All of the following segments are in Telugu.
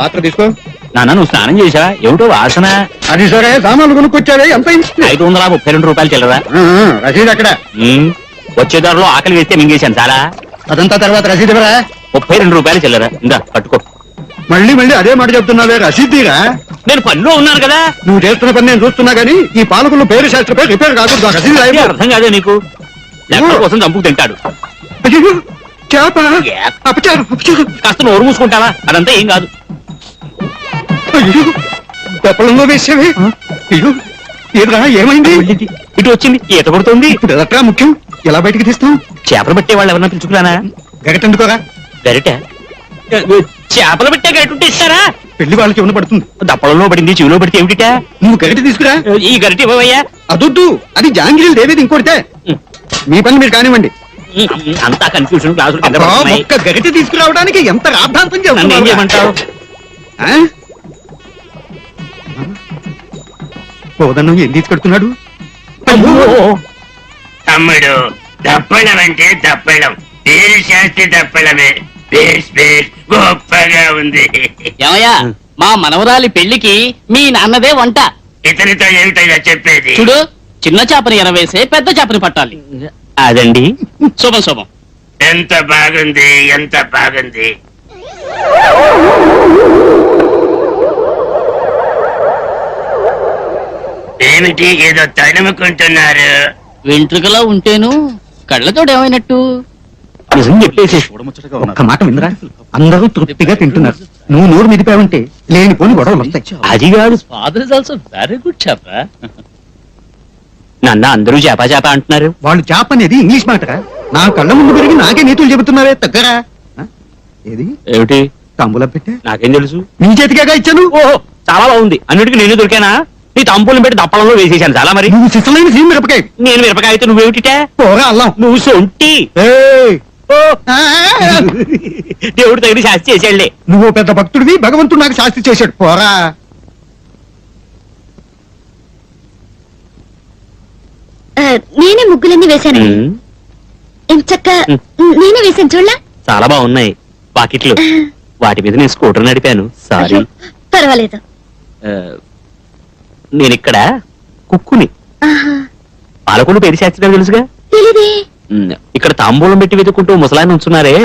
పాత్ర తీసుకో. నాన్న నువ్వు స్నానం చేసావా? ఏమిటో వాసన. అది సరే, సామాన్లు కొనుక్కొచ్చావే, ఎంత 532 రూపాయలు చిల్లరా. రసీదు అక్కడ. వచ్చే దారిలో ఆకలి వేస్తే మింగేశాను చాలా. అదంతా తర్వాత రసీదు ఇవ్వరా. 32 రూపాయలు చిల్లరా. ఇందా పట్టుకో. మళ్ళీ అదే మాట చెప్తున్నావే, రసీదీరా? నేను పనిలో ఉన్నాను కదా. నువ్వు చేస్తున్న పని నేను చూస్తున్నా గానీ ఈ పాలకులు పేరు శాస్త్ర పేరు రిపేర్ కాకూడదు. రసీదు అర్థం కాదే నీకు? లెక్కల కోసం చంపుకు తింటాడు. చేప అపచారం. కాస్త నోరు మూసుకుంటావా? అదంతా ఏం కాదు. తెప్పలంలో వేసావే. అయ్యో ఏదిరా, ఏమైంది? ఇటు వచ్చింది, ఈత కొడుతుంది. ఇప్పుడు ఎదట్రా ముఖ్యం, ఎలా బయటికి తీస్తాం? చేపలు పట్టే వాళ్ళు ఎవరన్నా పిలుచుకురానా? గరిటెందుకోరా? గరిట? చేపలు పెట్టే గరిటుంటే ఇస్తారా? పెళ్లి వాళ్ళకి ఉన్న పడుతుంది. దప్పడంలో పడింది, చెవిలో పడితే ఏమిటిటా? నువ్వు గరిట తీసుకురా. ఈ గరిట ఇవ్వవయ్యా. అదొద్దు, అది జాంగిరీలు దేవేది ఇంకోటితే. మీ పని మీరు కానివ్వండి. అంతా కన్ఫ్యూజన్. క్లాసులు ఒక్క గరిట తీసుకురావడానికి ఎంత రాద్ధాంతం ఏం చేయమంటావు? పోదన్నం ఏం తీసుకెడుతున్నాడు? తమ్ముడు, దప్పడం అంటే దప్పడం, పేరు శాస్త్రి దప్పడమే. గొప్పగా ఉంది. ఏమయ్యా, మా మనవరాలి పెళ్లికి మీ నాన్నదే వంట. ఇతనితో ఏమిటయ్యా చెప్పేది? చూడు, చిన్న చేపని ఎనవేసే పెద్ద చేపని పట్టాలి. అదండి. శుభం శుభం. ఎంత బాగుంది, ఎంత బాగుంది. ఏమిటి ఏదో తడుముకుంటున్నారు? వెంట్రుకలో ఉంటేను కళ్ళతోడేమైనట్టు? నిజం చెప్పేసి ఒక్క మాట వినరా, అందరూ తృప్తిగా తింటున్నారు. నువ్వు నోరు మిదిపావంటే లేనిపోని గొడవలు వస్తాయి. అది కాదు. Father is also very good చేప. నాన్న అందరూ చేప చేప అంటున్నారు. వాళ్ళు చేప అనేది ఇంగ్లీష్ మాటరా. నా కళ్ళ ముందు పెరిగి నాకే నీతులు చెబుతున్నావే, తగ్గరా. ఏది ఏమిటి? తాంబూలం పెట్టే. నాకేం తెలుసు? నీ చేతికేగా ఇచ్చాను. ఓహో, చాలా బాగుంది. అన్నిటికీ నేను దొరికానా? నీ తంపులను పెట్టి దప్పడంలో వేసేసాను చాలా. మరి నువ్వు సిసలైన సీమ మిరపకాయ. నేను మిరపకాయ అయితే నువ్వేమిటిటే? పోగా అల్లం. నువ్వు సొంటి. దేవుడు తగిన శాస్తి చేసాడులే. నువ్వు పెద్ద భక్తుడివి, భగవంతుడు నాకు శాస్తి చేశాడు. పోరా. నేనే ముగ్గులన్నీ వేశాను. ఎంచక్క నేనే వేశాను చూడలా. చాలా బాగున్నాయి పాకెట్లు. వాటి మీద నేను స్కూటర్ నడిపాను. సారీ. పర్వాలేదు. నేను ఇక్కడ కుక్కుని. పాలకొండ పేరు శాస్త్రి తెలుసుగా? తెలీదే. ఇక్కడ తాంబూలం పెట్టి వెతుక్కుంటూ ముసలాయన ఉంచున్నారే,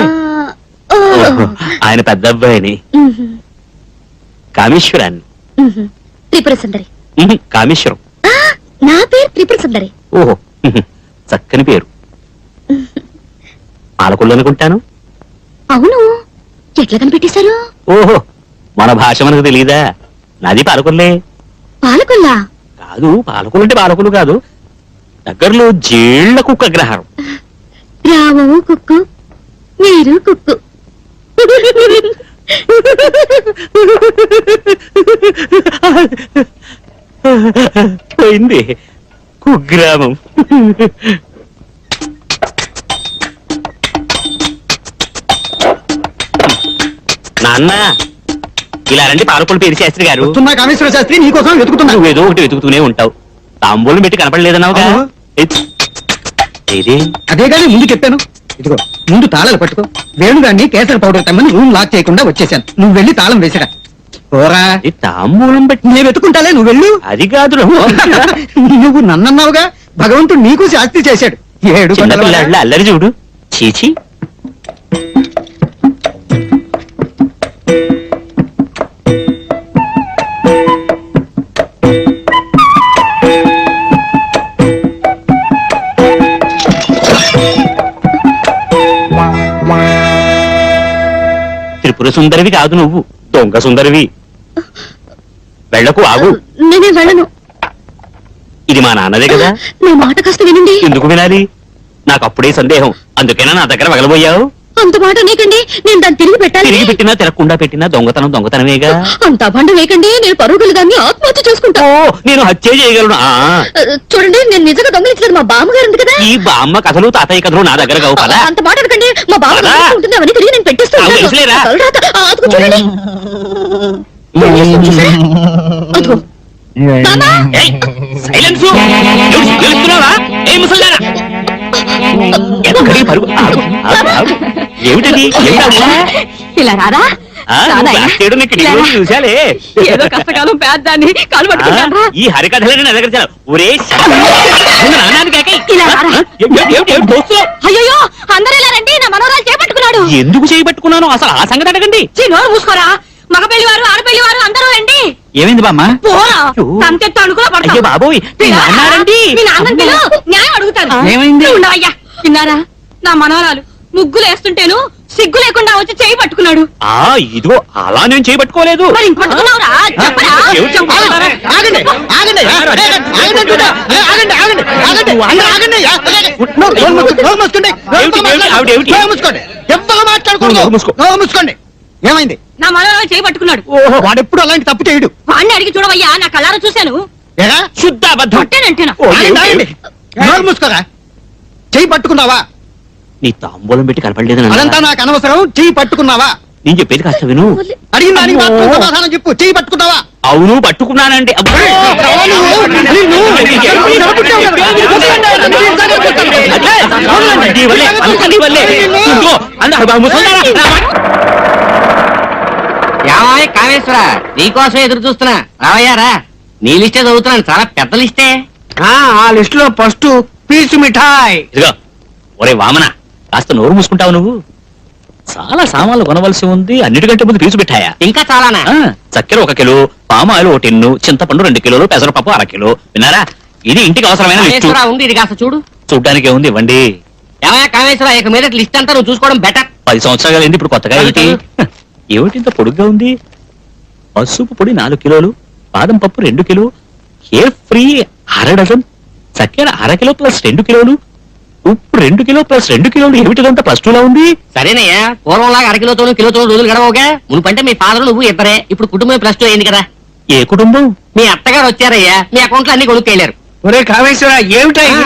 ఆయన పెద్ద అబ్బాయిని. కామేశ్వరాన్ని. త్రిపుర సుందరి. కామేశ్వరం. నా పేరు త్రిపుర సుందరి. ఓహో, చక్కని పేరు. పాలకొల్లు అనుకుంటాను. అవును, ఎట్లా కనిపెట్టేశారు? ఓహో, మన భాష మనకు తెలియదా? నాది పాలకొల్లే. పాలకొల్లా? కాదు, పాలకొల్లు అంటే పాలకొల్లు కాదు, దగ్గరలో జేళ్ల కుక్క గ్రహారం. రాము కుక్కు, మీరు కుక్కు. పోయింది కుగ్రామం. నాన్న ఇలా రండి. పాలకొల్లు పేరు శాస్త్రి గారు. కామేశ్వర శాస్త్రి నీకోసం వెతుకుతున్నా. నువ్వేదో ఒకటి వెతుకుతూనే ఉంటావు. తాంబూలం పెట్టి కనపడలేదన్నావుగా. ఇది అదే కానీ ముందు చెప్పాను. ఇదిగో ముందు తాళాలు పట్టుకో. వేణుగాన్ని కేసర పౌడర్ తమ్మని రూమ్ లాక్ చేయకుండా వచ్చేసాను. నువ్వు వెళ్ళి తాళం వేసిరా. పోరా. తాంబూలం పెట్టి నేను వెతుకుంటాలే, నువ్వు వెళ్ళు. అది కాదు. నువ్వు నన్నన్నావుగా, భగవంతుడు నీకు శాస్తి చేశాడు. 7 పిల్లాళ్ళ అల్లరి చూడు. చీచి. త్రిపుర సుందరివి కాదు నువ్వు, దొంగ సుందరివి. వెళ్ళకు, ఆగు. నేనే వెళ్ళను. ఇది మా నాన్నదే కదా. నా మాట కాస్త వినండి. ఎందుకు వినాలి? నాకు అప్పుడే సందేహం. అందుకేనా నా దగ్గర వగలబోయావు? అంత మాట నీకండి, నేను దాన్ని తిరిగి పెట్టాలి. తిరిగి పెట్టినా తిరగకుండా పెట్టినా దొంగతనం దొంగతనమేగా. అంత అభండ వేయకండి, నేను పరుగులు దాన్ని ఆత్మహత్య చేసుకుంటా. నేను హత్య చేయగలను. చూడండి, నేను నిజంగా దొంగలించలేదు. మా బామ్మగారు ఉంది కదా. ఈ బామ్మ కథలు తాతయ్య కథలు నా దగ్గర కావు కదా. అంత మాట అనకండి. మా బామ్మ ఉంటుంది, అవన్నీ తిరిగి నేను పెట్టేస్తాను. చూడండి. అదిగో సైలెన్స్. ఏమిటది? ఇలా రారా. రానయ్యా. లేరా. చూసాలే ఏదో కష్టకాలం పేద్దాన్ని కాలు పట్టుకుంటాను ఈ హరికథలని నా దగ్గర చాలా ఒరే ఇలా రారా. అయ్యో అందరూ ఇలా రండి నా మనోరాలు చేపట్టుకున్నాడు ఎందుకు చేయబట్టుకున్నాను అసలు ఆ సంగతి అడగండి నోరు మూసుకోరా మగ పెళ్లి వారు ఆడపెళ్లి వారు అందరూ రండి ఏమైంది బామ్మ పోరా అయ్యో. తంతెత్తు అణుకులో పడతావు. అయ్యో బాబోయ్ మీ ఇలా నాన్న రండి. మీ నాన్నని పిలు, న్యాయం అడుగుతాను ఏమైంది? నువ్వు ఉండవయ్యా. విన్నారా నా మనవరాలు ముగ్గులు వేస్తుంటేను సిగ్గు లేకుండా వచ్చి చేయి పట్టుకున్నాడు ఆ ఇదిగో అలా నేను చేయబట్టుకోలేదు మరి ఇంక పట్టుకున్నావురా చెప్పరా ఏమిటి? చెప్పరా? ఆగండి ఆగండి ఆగండి అంటున్నా. ఆగండి ఆగండి ఆగండి ఆగండి నోరు మూసుకోండి ఆవిడేమిటి? నోరు మూసుకోండి ఎవ్వరు మాట్లాడకూడదు నోరు మూసుకో. నోరు మూసుకోండి ఏమైంది నా మనవరాలు చేయి పట్టుకున్నాడు ఓహో వాడెప్పుడు అలాంటి తప్పు చేయడు వాడిని అడిగి చూడవయ్యా నా కళ్ళారా చూశాను ఏరా శుద్ధ అబద్ధం కొట్టానంటేనా ఓ, ఆగండి, ఆగండి. నోరు మూసుకోరా చెయ్యి పట్టుకున్నావా నీ తాంబూలం పెట్టి కనపడలేదు అదంతా నాకు అనవసరం చెయ్యి పట్టుకున్నావా నేను చెప్పేది కాస్త విను అడిగిన దానికి మాత్రం సమాధానం చెప్పు చెయ్యి పట్టుకున్నావా అవును పట్టుకున్నానండి అబ్బో! నీ వల్లే, అంతా నీ వల్లే. ఇదిగో, అందరూ బాగా ముసల్దారా? ఏమాయ్ కామేశ్వర నీకోసం ఎదురు చూస్తున్నా రావయ్యారా నీ లిస్టే చదువుతున్నాను చాలా పెద్ద లిస్టే ఆ లిస్ట్ లో ఫస్ట్ పీచు మిఠాయి ఇదిగో ఒరే వామన కాస్త నోరు మూసుకుంటావు నువ్వు చాలా సామాన్లు కొనవలసి ఉంది అన్నిటికంటే ముందు పీచు మిఠాయా ఇంకా చాలానా చక్కెర 1 కిలో పామాయిల్ 1 టిన్ను చింతపండు 2 కిలోలు పెసరపప్పు 1/2 కిలో విన్నారా ఇది ఇంటికి అవసరమైన లిస్టు కామేశ్వర ఉంది ఇది కాస్త చూడు చూడ్డానికి ఉంది ఇవ్వండి ఏమయ్యా కామేశ్వర ఇక మీద లిస్ట్ అంతా నువ్వు చూసుకోవడం బెటర్ 10 సంవత్సరాలు అయింది ఇప్పుడు కొత్తగా ఏమిటి ఏమిటి ఇంత పొడుగ్గా ఉంది పసుపు పొడి 4 కిలోలు బాదం పప్పు 2 కిలో హెయిర్ ఫ్రీ 1/2 డజన్ చక్కెర 1/2 కిలో ప్లస్ 2 కిలోలు ఉప్పు 2 కిలో ప్లస్ 2 కిలోలు ఏమిటిదంతా ప్లస్ 2 లా ఉంది సరేనయ్యా పూర్వంలాగా 1/2 కిలోతోనూ కిలోతోనూ రోజులు గడవగా మునుపంటే మీ ఫాదర్ నువ్వు ఇద్దరే ఇప్పుడు కుటుంబం ప్లస్ 2 అయింది కదా ఏ కుటుంబం మీ అత్తగారు వచ్చారయ్యా మీ అకౌంట్ లో అన్ని కొనుక్కెళ్ళారు ఒరే కామేశ్వర ఏమిటా ఇది?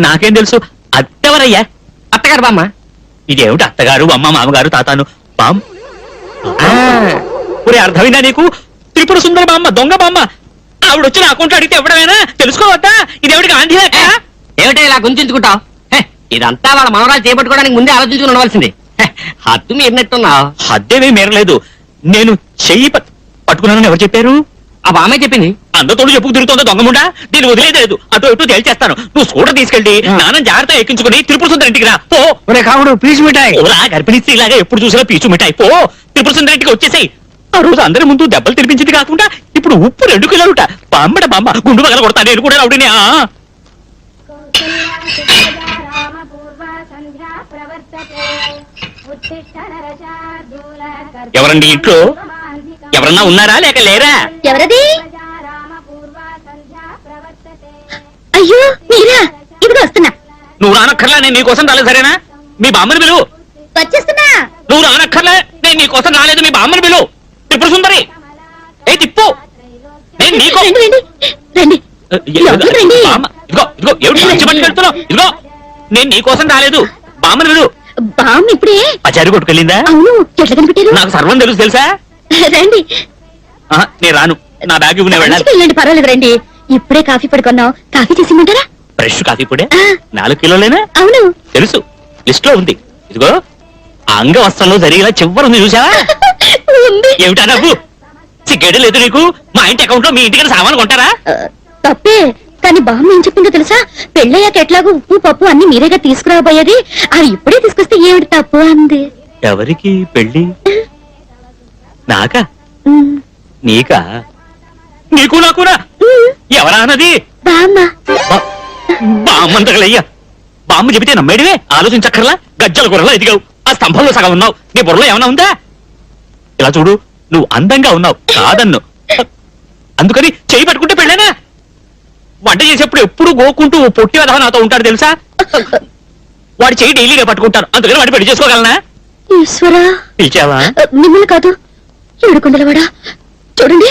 నాకేం తెలుసు అత్తెవరయ్యా అత్తగారు బామ్మ ఇదేమిటి అత్తగారు అమ్మ మామగారు తాతాను బామ్ ఒరే అర్థమైందా నీకు త్రిపుర సుందర బామ్మ దొంగ బామ్మ ఆవిడ వచ్చి నా అకౌంట్ అడిగితే ఎవడమైనా తెలుసుకోవద్దా ఇదేవిడికి ఆంటీ ఏమిటో ఇలా గుంచుకుంటావు ఇదంతా వాళ్ళ మనవరాలు చేపట్టుకోవడానికి ముందే ఆలోచించుకుని ఉండవలసింది హద్దు మీరినట్టున్నావు హద్దేమీ మేరలేదు నేను చెయ్యి పట్టుకున్నానని ఎవరు చెప్పారు ఆ బామ్మే చెప్పింది అందతోడు చెప్పుకు తిరుగుతుందో దొంగముండా దీన్ని వదిలేదు అటు ఇటు తేల్చేస్తాను నువ్వు స్కూటర్ తీసుకెళ్ళి నాన్న జాగ్రత్త ఎక్కించుకుని త్రిపుర సుందర ఇంటికి రా పో ఒరే కాముడు పీచు మిఠాయి ఓలా గర్భిణీ ఇలాగా ఎప్పుడు చూసినా పీచు మిఠాయి పో త్రిపుర సుందర ఇంటికి వచ్చేసాయి ఆ రోజు అందరి ముందు దెబ్బలు తినిపించింది కాకుండా ఇప్పుడు ఉప్పు 2 కిలోలుట బామ్మడ బామ్మ గుండు పగల కొడతా నేను కూడా రౌడీనే ఎవరండి ఇంట్లో ఎవరన్నా ఉన్నారా లేక లేరా ఎవరది అయ్యో మీరా ఇదిగో వస్తున్నా నువ్వు రానక్కర్లా నేను నీకోసం రాలేదు సరేనా మీ బామ్మని పిలువు వచ్చేస్తున్నా నువ్వు రానక్కర్లే నేను నీకోసం రాలేదు మీ బామ్మని పిలువు త్రిపుర సుందరి ఏ తిప్పు నేను నీకో రండి రండి రండి లోపలికి రండి. బామ్మ, ఇదిగో ఇదిగో ఏమిటి మంచి పట్టుకు వెళ్తున్నావు ఇదిగో నేను నీకోసం రాలేదు బామ్మని పిలువు బామ్ ఇప్పుడే పచారి కొట్టుకెళ్ళిందా అవును ఎట్లా కనిపెట్టారు నాకు సర్వం తెలుసు తెలుసా రండి నేను రాను నా బ్యాగ్ ఇవ్వు, నేను వెళ్ళాలి మంచిగా వెళ్ళండి పర్వాలేదు రండి ఇప్పుడే కాఫీ పడుకున్నావు కాఫీ చేసిమంటారా ఫ్రెష్ కాఫీ పొడే 4 కిలోలేనా అవును తెలుసు లిస్ట్ లో ఉంది ఇదిగో ఆ అంగ వస్త్రంలో జరిగేలా చివరి ఉంది చూసావా ఉంది ఏమిటా నవ్వు సిగ్గేడు లేదు నీకు మా ఇంటి అకౌంట్ లో మీ ఇంటికి సామాను కొంటారా తప్పే కానీ బామ్మ ఏం చెప్పిందో తెలుసా పెళ్ళయ్యాక ఎట్లాగో ఉప్పు పప్పు అన్ని మీరేగా తీసుకురాబోయేది అవి ఇప్పుడే తీసుకొస్తే ఏమిటి తప్పు అంది ఎవరికి పెళ్లి నాకా ఉమ్, నీకా నీకు నాకునా ఎవరా అన్నది బామ్మ బామ్మంతగలయ్యా బామ్మ చెబితే నమ్మేడివే ఆలోచించక్కర్లా గజ్జల గుర్రలా ఎదిగావు ఆ స్తంభంలో సగం ఉన్నావు నీ బుర్రలో ఏమైనా ఉందా ఇలా చూడు నువ్వు అందంగా ఉన్నావు కాదన్ను అందుకని చేయి పట్టుకుంటే పెళ్ళానా వంట చేసేప్పుడు ఎప్పుడు గోకుంటూ ఓ పొట్టి వదవ నాతో ఉంటాడు తెలుసా వాడి చేయి డైలీగా పట్టుకుంటాను అందుకని వాడి పెళ్లి చేసుకోగలనా ఈశ్వరా పిలిచావా మిమ్మల్ని కాదు ఏడుకొండలవాడా చూడండి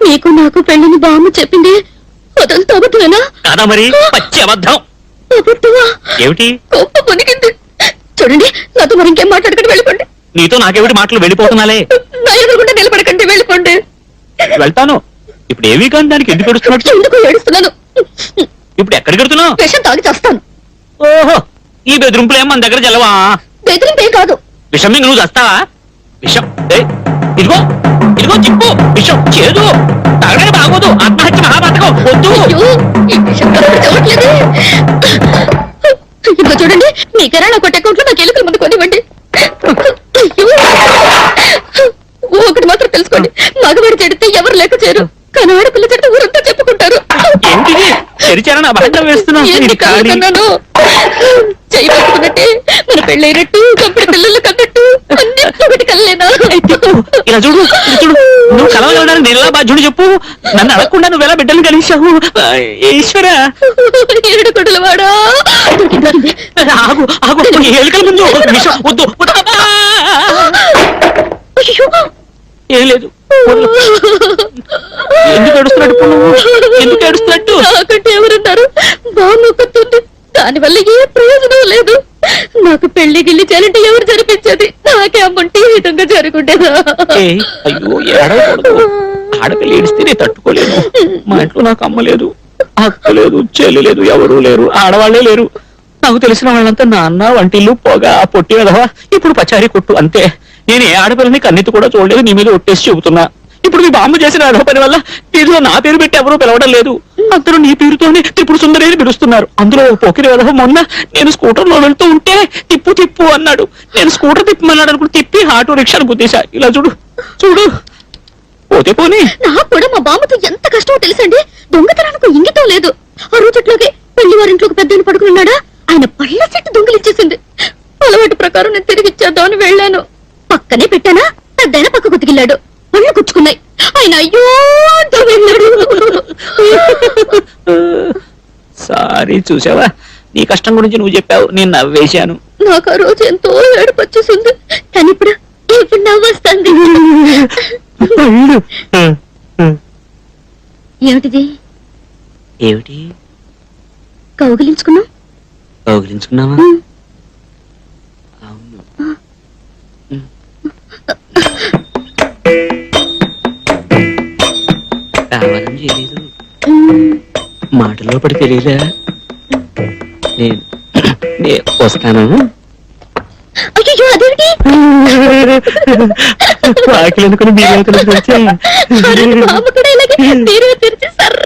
నీకు నాకు పెళ్ళిని బామ్మ చెప్పింది అదంతా అబద్ధమేనా కాదా మరి పచ్చి అబద్ధం అబద్ధమా ఏమిటి గొప్ప కొనికింది చూడండి నాతో మరి ఇంకేం మాట్లాడకండి వెళ్ళిపోండి నీతో నాకేమిటి మాటలు వెళ్ళిపోతున్నాలే నా ఎదురుకుండా నిలబడకండి వెళ్ళిపోండి వెళ్తాను ఇప్పుడు ఏమీ కానీ దానికి ఎందుకు ఏడుస్తున్నట్టు ఎందుకు ఏడుస్తున్నాను ఇప్పుడు ఎక్కడికి వెళ్తున్నావు విషం తాగి చేస్తాను ఓహో ఈ బెదిరింపులు ఏం మన దగ్గర జలవా బెదిరింపేం కాదు విషం మింగ నువ్వు చస్తావా విషం ఏయ్, ఇదిగో ఇదిగో చిప్పు విషం చేదు తాగడానికి బాగోదు ఆత్మహత్య మహాపాతకం వద్దు. అయ్యో, ఈ విషయం ఎవరు చూడట్లేదే. ఇదిగో చూడండి, మీ కిరాణా కొట్టే అకౌంట్లో నాకు ఎలుకల మందు కొనివ్వండి. అయ్యో, ఒకటి మాత్రం తెలుసుకోండి, మగవాడు చెడితే ఎవరు లేక చేరు, కానీ ఆడపిల్ల చెడితే ఊరంతా చెప్పుకుంటారు. ఏంటిది తెరిచారా నా బాగా వేస్తున్నా ఏంటి కాదన్నాను? చెయ్యి పట్టుకున్నట్టే మన పెళ్ళైనట్టు కంపెనీ పిల్లలు కన్నట్టు అన్ని ఒకటి కల్లేనా? ఇలా చూడు ఇలా చూడు నువ్వు కలవగలడానికి నేను ఎలా బాధ్యుడు చెప్పు. నన్ను అడగకుండా నువ్వు ఎలా బిడ్డలు కలిసావు ఈశ్వర. ఏడు కొడుల వాడా. ఆగు ఆగు ఎలుకల ముందు విషం వద్దు వద్దు. అయ్యో, ఏం లేదు. ఎందుకు ఏడుస్తున్నట్టు నువ్వు ఎందుకు ఏడుస్తున్నట్టు? నాకంటే ఎవరున్నారు? బాగుంది, దానివల్ల ఏ ప్రయోజనం లేదు. నాకు పెళ్లి గిల్లి చేయాలంటే ఎవరు జరిపించేది? నాకే అమ్ముంటే ఈ విధంగా జరుగుండేదా? ఏయ్, అయ్యో ఏడవకూడదు. ఆడపిల్ల ఏడిస్తే నేను తట్టుకోలేను. మా ఇంట్లో నాకు అమ్మ లేదు, అక్క లేదు, చెల్లి లేదు, ఎవరూ లేరు, ఆడవాళ్లే లేరు. నాకు తెలిసిన వాళ్ళంతా నాన్న వంటిల్లు పోగా ఆ పొట్టి వెధవా ఇప్పుడు పచారీ కొట్టు అంతే. నేను ఏ ఆడపిల్లని కన్నెత్తి కూడా చూడలేదు. నీ మీద ఒట్టేసి చెబుతున్నా. ఇప్పుడు మీ బామ్మ చేసిన అదో పని వల్ల దీనిలో నా పేరు పెట్టి ఎవరూ పిలవడం లేదు. అందరూ నీ పేరుతోనే త్రిపుడు సుందరి అని పిలుస్తున్నారు. అందులో పోకిరి వెధవ మొన్న నేను స్కూటర్ లో వెళ్తూ ఉంటే తిప్పు తిప్పు అన్నాడు. నేను స్కూటర్ తిప్పమన్నాడు అనుకుని తిప్పి ఆటో రిక్షాను గుద్దేశా. ఇలా చూడు చూడు పోతే పోనీ. నాకు కూడా మా బామ్మతో ఎంత కష్టమో తెలుసండి. దొంగతనానికి ఇంగితం లేదు. ఆ రోజుట్లోకి పెళ్లి వారింట్లోకి పెద్దని పడుకున్నాడా, ఆయన పళ్ళ చెట్టు దొంగిలిచ్చేసింది. అలవాటు ప్రకారం నేను తిరిగి ఇచ్చేద్దామని వెళ్ళాను. పక్కనే పెట్టానా, పెద్దయిన పక్క కుతికిల్లాడు. పళ్ళు గుచ్చుకున్నాయి. ఆయన అయ్యో అంటూ వెళ్ళాడు. సారీ చూసావా, నీ కష్టం గురించి నువ్వు చెప్పావు, నేను నవ్వేశాను. నాకు ఆ రోజు ఎంతో ఏడుపు వచ్చేసింది, కానీ ఇప్పుడు నవ్వు వస్తుంది. ఏమిటిది? ఏమిటి కౌగిలించుకున్నావు? కౌగిలించుకున్నావా? అవును. కావాలని చేయలేదు, మాటల్లో పడి తెలియదా? నేను వస్తాను. అయ్యో, అదేమిటి? వాకిలు అనుకుని మీరు వచ్చా బామ్మ కూడా ఇలాగే తీరుగా తెరిచి సర్ర